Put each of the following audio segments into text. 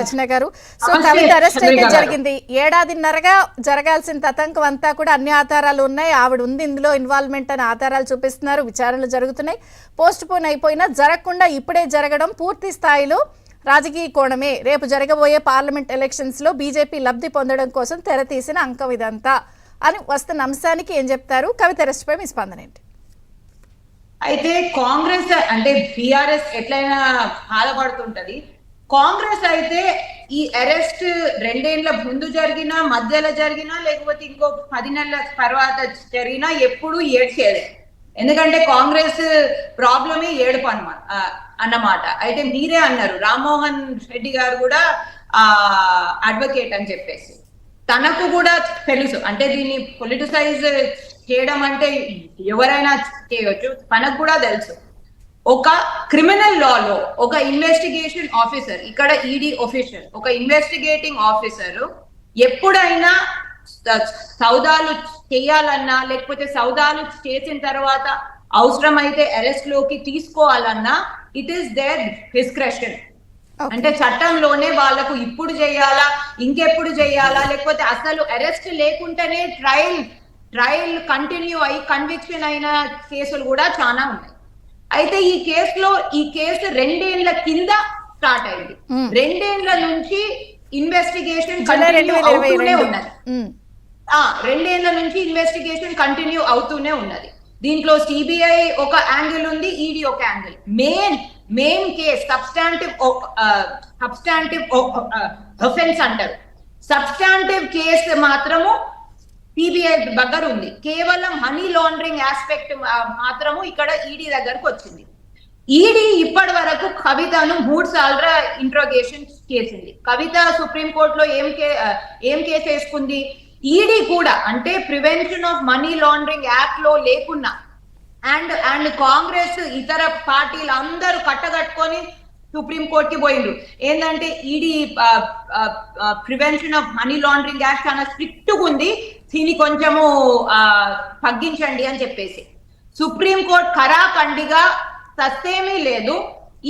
రచన గారు, సో కవిత అరెస్ట్ అయితే జరిగింది. ఏడాదిన్నరగా జరగాల్సిన తతంకం అంతా కూడా అన్ని ఆధారాలు ఉన్నాయి, ఆవిడ ఉంది ఇందులో ఇన్వాల్వ్మెంట్ అని ఆధారాలు చూపిస్తున్నారు, విచారణలు జరుగుతున్నాయి. పోస్ట్ పోన్ అయిపోయినా జరగకుండా ఇప్పుడే జరగడం పూర్తి స్థాయిలో రాజకీయ కోణమే. రేపు జరగబోయే పార్లమెంట్ ఎలక్షన్స్ లో బీజేపీ లబ్ధి పొందడం కోసం తెరతీసిన అంకం ఇదంతా అని వస్తున్న అంశానికి ఏం చెప్తారు? కవిత అరెస్ట్ పై మీ స్పందన ఏంటి? అయితే కాంగ్రెస్ అంటే బీఆర్ఎస్ ఎట్లయినా బాధపడుతుంటది. కాంగ్రెస్ అయితే ఈ అరెస్ట్ 2 ఏళ్ల ముందు జరిగినా, మధ్యలో జరిగినా, లేకపోతే ఇంకో 10 నెలల తర్వాత జరిగినా ఎప్పుడు ఏడ్చేది. ఎందుకంటే కాంగ్రెస్ ప్రాబ్లమే ఏడుపు అన్నమాట. అయితే మీరే అన్నారు, రామ్మోహన్ రెడ్డి గారు కూడా అడ్వకేట్ అని చెప్పేసి తనకు కూడా తెలుసు. అంటే దీన్ని పొలిటిసైజ్ చేయడం అంటే ఎవరైనా చేయొచ్చు, తనకు కూడా తెలుసు. ఒక క్రిమినల్ లాలో ఒక ఇన్వెస్టిగేషన్ ఆఫీసర్, ఇక్కడ ఈడీ ఆఫీసర్, ఒక ఇన్వెస్టిగేటింగ్ ఆఫీసర్ ఎప్పుడైనా సౌదాలు చేయాలన్నా, లేకపోతే సౌదాలు చేసిన తర్వాత అవసరమైతే అరెస్ట్ లోకి తీసుకోవాలన్నా ఇట్ ఈస్ దేర్ డిస్క్రెషన్. అంటే చట్టంలోనే వాళ్ళకు ఇప్పుడు చేయాలా, ఇంకెప్పుడు చేయాలా, లేకపోతే అసలు అరెస్ట్ లేకుండానే ట్రయల్ కంటిన్యూ అయ్యి కన్విక్షన్ అయిన కేసులు కూడా చాలా ఉన్నాయి. అయితే ఈ కేసు 2 ఏళ్ల కింద స్టార్ట్ అయింది. 2 ఏళ్ల నుంచి ఇన్వెస్టిగేషన్ కంటిన్యూ అవుతూనే ఉన్నది. 2 ఏళ్ల నుంచి ఇన్వెస్టిగేషన్ కంటిన్యూ అవుతూనే ఉన్నది. దీంట్లో సిబిఐ ఒక యాంగిల్ ఉంది, ఈడీ ఒక angle. Main case substantive offence అంటారు. సబ్స్టాంటివ్ కేసు మాత్రము సిబిఐ దగ్గర ఉంది. కేవలం మనీ లాండరింగ్ ఆస్పెక్ట్ మాత్రము ఇక్కడ ఈడీ దగ్గరకు వచ్చింది. ఈడీ ఇప్పటి వరకు కవితను 3 సార్లు ఇంట్రోగేషన్ చేసింది. కవిత సుప్రీంకోర్టులో ఏం కేసు వేసుకుంది? ఈడీ కూడా అంటే prevention of money laundering act లో లేకున్నా అండ్ కాంగ్రెస్ ఇతర పార్టీలు అందరూ కట్టగట్టుకొని సుప్రీంకోర్టుకి పోయిండ్రు. ఏంటంటే ED prevention of money laundering act చాలా స్ట్రిక్ట్ గా ఉంది, దీన్ని కొంచెము తగ్గించండి అని చెప్పేసి. సుప్రీంకోర్టు ఖరాఖండిగా సస్తేమీ లేదు.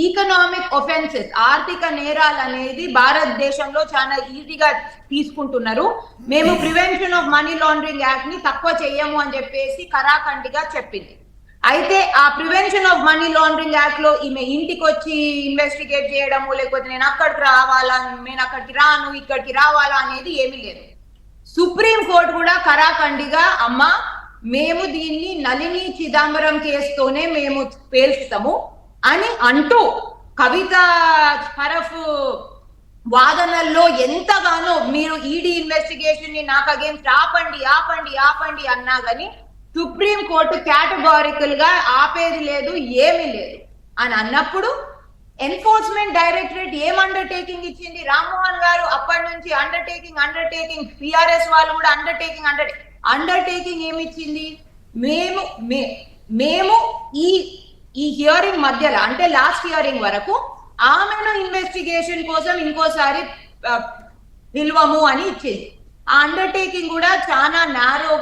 ఈకనామిక్ ఒఫెన్సెస్, ఆర్థిక నేరాలు అనేది భారతదేశంలో చాలా ఈజీగా తీసుకుంటున్నారు, మేము prevention of money laundering act ని తక్కువ చెయ్యము అని చెప్పేసి ఖరాఖండిగా చెప్పింది. అయితే ఆ prevention of money laundering act లో ఈమె ఇంటికి వచ్చి ఇన్వెస్టిగేట్ చేయడము, లేకపోతే నేను అక్కడికి రావాలా, నేను అక్కడికి రాను, ఇక్కడికి రావాలా అనేది ఏమీ లేదు. సుప్రీం కోర్టు కూడా ఖరాఖండిగా అమ్మా మేము దీన్ని నళిని చిదంబరం కేసుతోనే మేము పేల్చుతాము అని అంటూ కవిత తరఫు వాదనల్లో ఎంతగానో మీరు ఈడీ ఇన్వెస్టిగేషన్ ని నాకు అగేన్స్ట్ ఆపండి అన్నా గానీ సుప్రీం కోర్టు కేటగారికల్ గా ఆపేది లేదు, ఏమీ లేదు అని అన్నప్పుడు ఎన్ఫోర్స్మెంట్ డైరెక్టరేట్ ఏం అండర్టేకింగ్ ఇచ్చింది? రామ్మోహన్ గారు అప్పటి నుంచి అండర్టేకింగ్ పిఆర్ఎస్ వాళ్ళు కూడా అండర్టేకింగ్ ఏమిచ్చింది? మేము ఈ హియరింగ్ మధ్యలో అంటే లాస్ట్ హియరింగ్ వరకు ఆమెను ఇన్వెస్టిగేషన్ కోసం ఇంకోసారి పిలువము అని ఇచ్చింది. ఆ అండర్టేకింగ్ కూడా చాలా నారో